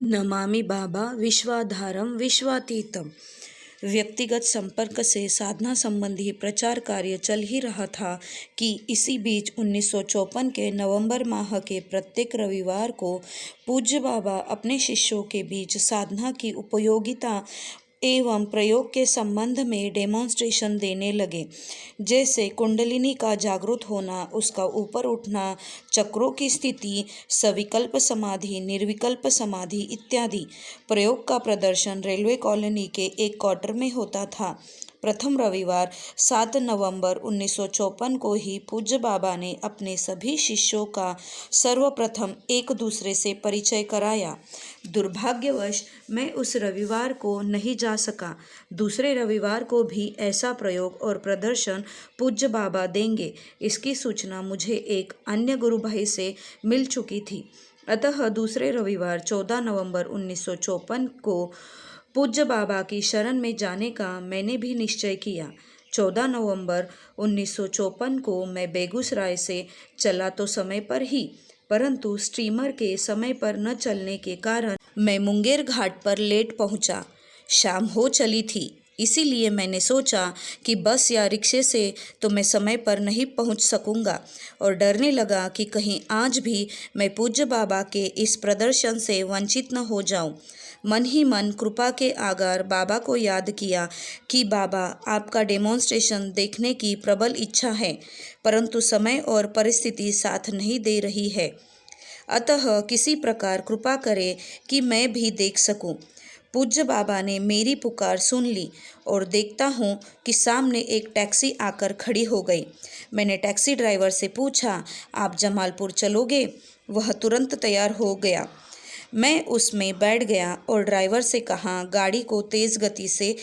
नमामि बाबा विश्वाधारम विश्वातीतम। व्यक्तिगत संपर्क से साधना संबंधी प्रचार कार्य चल ही रहा था कि इसी बीच 1954 के नवंबर माह के प्रत्येक रविवार को पूज्य बाबा अपने शिष्यों के बीच साधना की उपयोगिता एवं प्रयोग के संबंध में डेमोन्स्ट्रेशन देने लगे, जैसे कुंडलिनी का जागृत होना, उसका ऊपर उठना, चक्रों की स्थिति, सविकल्प समाधि, निर्विकल्प समाधि इत्यादि। प्रयोग का प्रदर्शन रेलवे कॉलोनी के एक क्वार्टर में होता था। प्रथम रविवार 7 नवंबर 1954 को ही पूज्य बाबा ने अपने सभी शिष्यों का सर्वप्रथम एक दूसरे से परिचय कराया। दुर्भाग्यवश मैं उस रविवार को नहीं जा सका। दूसरे रविवार को भी ऐसा प्रयोग और प्रदर्शन पूज्य बाबा देंगे, इसकी सूचना मुझे एक अन्य गुरु भाई से मिल चुकी थी। अतः दूसरे रविवार 14 नवंबर 1954 को पूज्य बाबा की शरण में जाने का मैंने भी निश्चय किया। 14 नवंबर 1954 को मैं बेगूसराय से चला तो समय पर ही, परंतु स्टीमर के समय पर न चलने के कारण मैं मुंगेर घाट पर लेट पहुंचा। शाम हो चली थी, इसीलिए मैंने सोचा कि बस या रिक्शे से तो मैं समय पर नहीं पहुंच सकूंगा और डरने लगा कि कहीं आज भी मैं पूज्य बाबा के इस प्रदर्शन से वंचित न हो जाऊं। मन ही मन कृपा के आगार बाबा को याद किया कि बाबा, आपका डेमोन्स्ट्रेशन देखने की प्रबल इच्छा है, परंतु समय और परिस्थिति साथ नहीं दे रही है। अतः किसी प्रकार कृपा करे कि मैं भी देख सकूं। पूज्य बाबा ने मेरी पुकार सुन ली और देखता हूँ कि सामने एक टैक्सी आकर खड़ी हो गई। मैंने टैक्सी ड्राइवर से पूछा, आप जमालपुर चलोगे? वह तुरंत तैयार हो गया। मैं उसमें बैठ गया और ड्राइवर से कहा, गाड़ी को तेज़ गति से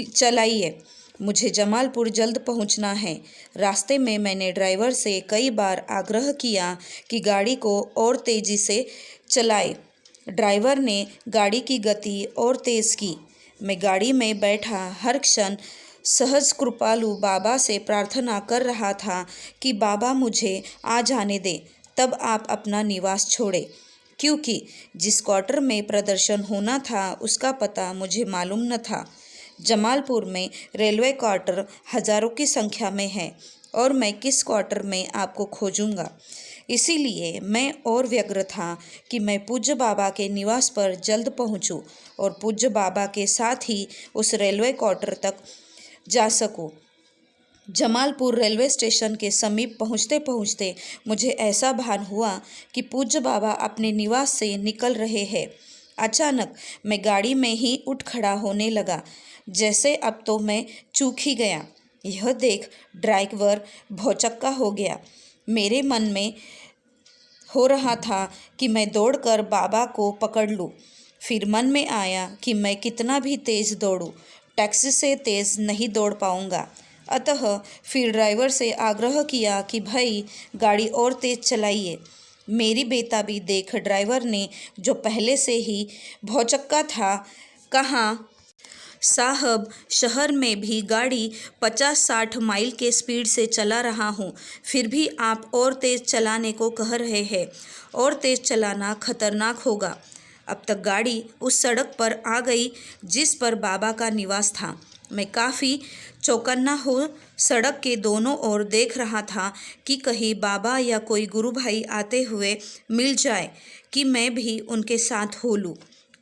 चलाइए, मुझे जमालपुर जल्द पहुंचना है। रास्ते में मैंने ड्राइवर से कई बार आग्रह किया कि गाड़ी को और तेज़ी से चलाए। ड्राइवर ने गाड़ी की गति और तेज़ की। मैं गाड़ी में बैठा हर क्षण सहज कृपालु बाबा से प्रार्थना कर रहा था कि बाबा मुझे आ जाने दे, तब आप अपना निवास छोड़े, क्योंकि जिस क्वार्टर में प्रदर्शन होना था उसका पता मुझे मालूम न था। जमालपुर में रेलवे क्वार्टर हजारों की संख्या में है और मैं किस क्वार्टर में आपको खोजूंगा। इसीलिए मैं और व्यग्र था कि मैं पूज्य बाबा के निवास पर जल्द पहुंचूं और पूज्य बाबा के साथ ही उस रेलवे क्वार्टर तक जा सकूं। जमालपुर रेलवे स्टेशन के समीप पहुंचते पहुंचते मुझे ऐसा भान हुआ कि पूज्य बाबा अपने निवास से निकल रहे हैं। अचानक मैं गाड़ी में ही उठ खड़ा होने लगा, जैसे अब तो मैं चूक ही गया। यह देख ड्राइवर भौचक्का हो गया। मेरे मन में हो रहा था कि मैं दौड़कर बाबा को पकड़ लूं। फिर मन में आया कि मैं कितना भी तेज़ दौड़ूं, टैक्सी से तेज़ नहीं दौड़ पाऊंगा। अतः फिर ड्राइवर से आग्रह किया कि भाई गाड़ी और तेज़ चलाइए। मेरी बेताबी देख ड्राइवर ने, जो पहले से ही भौचक्का था, कहा, साहब, शहर में भी गाड़ी 50-60 माइल के स्पीड से चला रहा हूँ, फिर भी आप और तेज़ चलाने को कह रहे हैं। और तेज़ चलाना खतरनाक होगा। अब तक गाड़ी उस सड़क पर आ गई जिस पर बाबा का निवास था। मैं काफ़ी चौकन्ना हो सड़क के दोनों ओर देख रहा था कि कहीं बाबा या कोई गुरु भाई आते हुए मिल जाए कि मैं भी उनके साथ हो लूँ।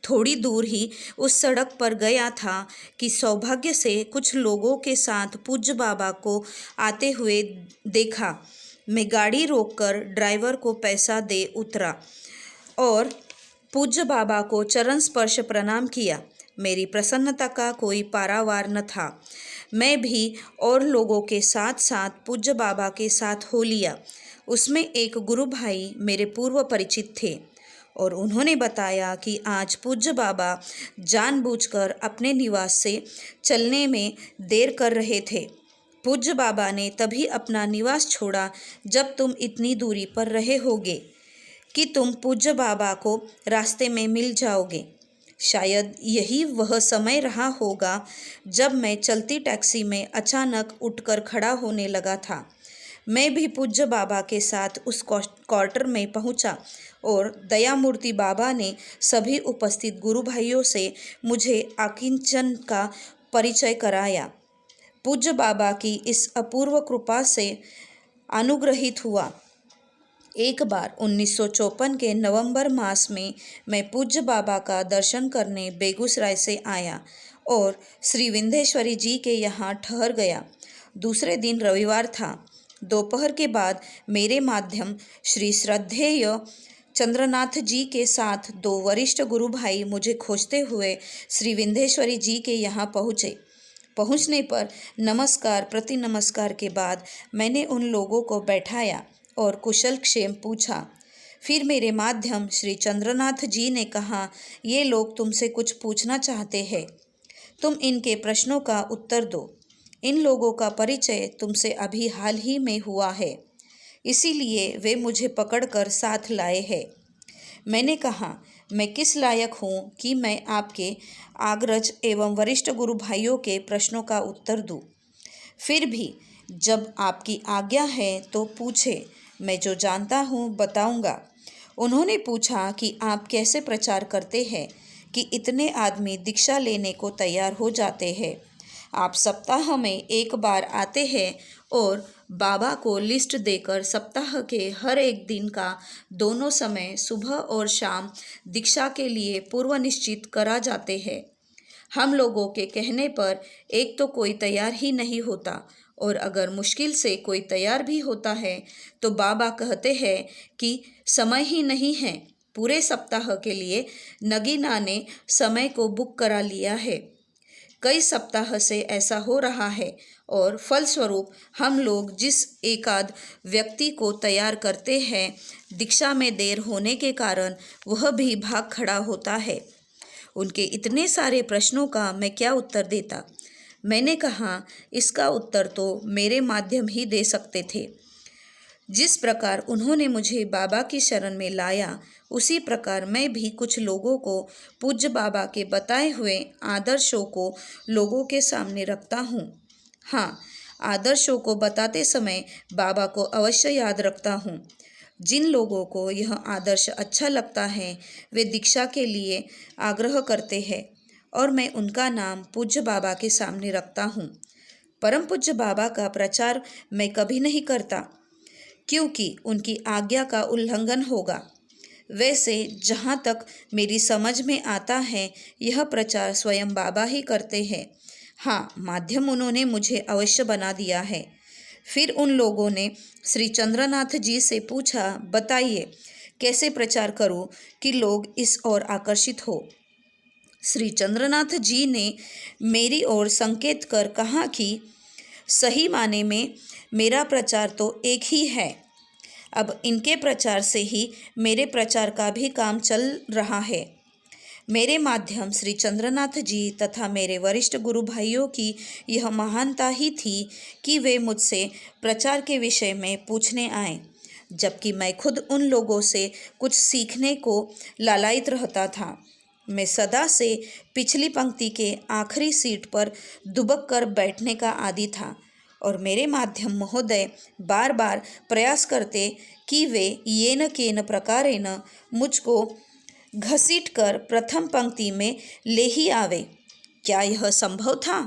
थोड़ी दूर ही उस सड़क पर गया था कि सौभाग्य से कुछ लोगों के साथ पूज्य बाबा को आते हुए देखा। मैं गाड़ी रोककर ड्राइवर को पैसा दे उतरा और पूज्य बाबा को चरण स्पर्श प्रणाम किया। मेरी प्रसन्नता का कोई पारावार न था। मैं भी और लोगों के साथ साथ पूज्य बाबा के साथ हो लिया। उसमें एक गुरु भाई मेरे पूर्व परिचित थे और उन्होंने बताया कि आज पूज्य बाबा जानबूझकर अपने निवास से चलने में देर कर रहे थे। पूज्य बाबा ने तभी अपना निवास छोड़ा जब तुम इतनी दूरी पर रहे होगे कि तुम पूज्य बाबा को रास्ते में मिल जाओगे। शायद यही वह समय रहा होगा जब मैं चलती टैक्सी में अचानक उठकर खड़ा होने लगा था। मैं भी पूज्य बाबा के साथ उस क्वार्टर में पहुंचा और दयामूर्ति बाबा ने सभी उपस्थित गुरु भाइयों से मुझे आकिंचन का परिचय कराया। पूज्य बाबा की इस अपूर्व कृपा से अनुग्रहित हुआ। एक बार 1954 के नवंबर मास में मैं पूज्य बाबा का दर्शन करने बेगूसराय से आया और श्री विंध्येश्वरी जी के यहाँ ठहर गया। दूसरे दिन रविवार था। दोपहर के बाद मेरे माध्यम श्री श्रद्धेय चंद्रनाथ जी के साथ 2 वरिष्ठ गुरु भाई मुझे खोजते हुए श्री विंध्येश्वरी जी के यहाँ पहुँचे। पहुँचने पर नमस्कार प्रति नमस्कार के बाद मैंने उन लोगों को बैठाया और कुशल क्षेम पूछा। फिर मेरे माध्यम श्री चंद्रनाथ जी ने कहा, ये लोग तुमसे कुछ पूछना चाहते हैं, तुम इनके प्रश्नों का उत्तर दो। इन लोगों का परिचय तुमसे अभी हाल ही में हुआ है, इसीलिए वे मुझे पकड़कर साथ लाए हैं। मैंने कहा, मैं किस लायक हूँ कि मैं आपके अग्रज एवं वरिष्ठ गुरु भाइयों के प्रश्नों का उत्तर दूँ। फिर भी जब आपकी आज्ञा है तो पूछे, मैं जो जानता हूँ बताऊँगा। उन्होंने पूछा कि आप कैसे प्रचार करते हैं कि इतने आदमी दीक्षा लेने को तैयार हो जाते हैं। आप सप्ताह में एक बार आते हैं और बाबा को लिस्ट देकर सप्ताह के हर एक दिन का दोनों समय सुबह और शाम दीक्षा के लिए पूर्व निश्चित करा जाते हैं। हम लोगों के कहने पर एक तो कोई तैयार ही नहीं होता और अगर मुश्किल से कोई तैयार भी होता है तो बाबा कहते हैं कि समय ही नहीं है। पूरे सप्ताह के लिए नगीना ने समय को बुक करा लिया है। कई सप्ताह से ऐसा हो रहा है और फलस्वरूप हम लोग जिस एकाध व्यक्ति को तैयार करते हैं, दीक्षा में देर होने के कारण वह भी भाग खड़ा होता है। उनके इतने सारे प्रश्नों का मैं क्या उत्तर देता। मैंने कहा, इसका उत्तर तो मेरे माध्यम ही दे सकते थे। जिस प्रकार उन्होंने मुझे बाबा की शरण में लाया, उसी प्रकार मैं भी कुछ लोगों को पूज्य बाबा के बताए हुए आदर्शों को लोगों के सामने रखता हूँ। हाँ, आदर्शों को बताते समय बाबा को अवश्य याद रखता हूँ। जिन लोगों को यह आदर्श अच्छा लगता है वे दीक्षा के लिए आग्रह करते हैं और मैं उनका नाम पूज्य बाबा के सामने रखता हूँ। परम पूज्य बाबा का प्रचार मैं कभी नहीं करता, क्योंकि उनकी आज्ञा का उल्लंघन होगा। वैसे जहाँ तक मेरी समझ में आता है, यह प्रचार स्वयं बाबा ही करते हैं। हाँ, माध्यम उन्होंने मुझे अवश्य बना दिया है। फिर उन लोगों ने श्री चंद्रनाथ जी से पूछा, बताइए कैसे प्रचार करूं कि लोग इस ओर आकर्षित हो। श्री चंद्रनाथ जी ने मेरी ओर संकेत कर कहा कि सही माने में मेरा प्रचार तो एक ही है। अब इनके प्रचार से ही मेरे प्रचार का भी काम चल रहा है। मेरे माध्यम श्री चंद्रनाथ जी तथा मेरे वरिष्ठ गुरु भाइयों की यह महानता ही थी कि वे मुझसे प्रचार के विषय में पूछने आए, जबकि मैं खुद उन लोगों से कुछ सीखने को लालायित रहता था। मैं सदा से पिछली पंक्ति के आखिरी सीट पर दुबक कर बैठने का आदी था और मेरे माध्यम महोदय बार बार प्रयास करते कि वे येन केन प्रकारेण मुझको घसीट कर प्रथम पंक्ति में ले ही आवे। क्या यह संभव था?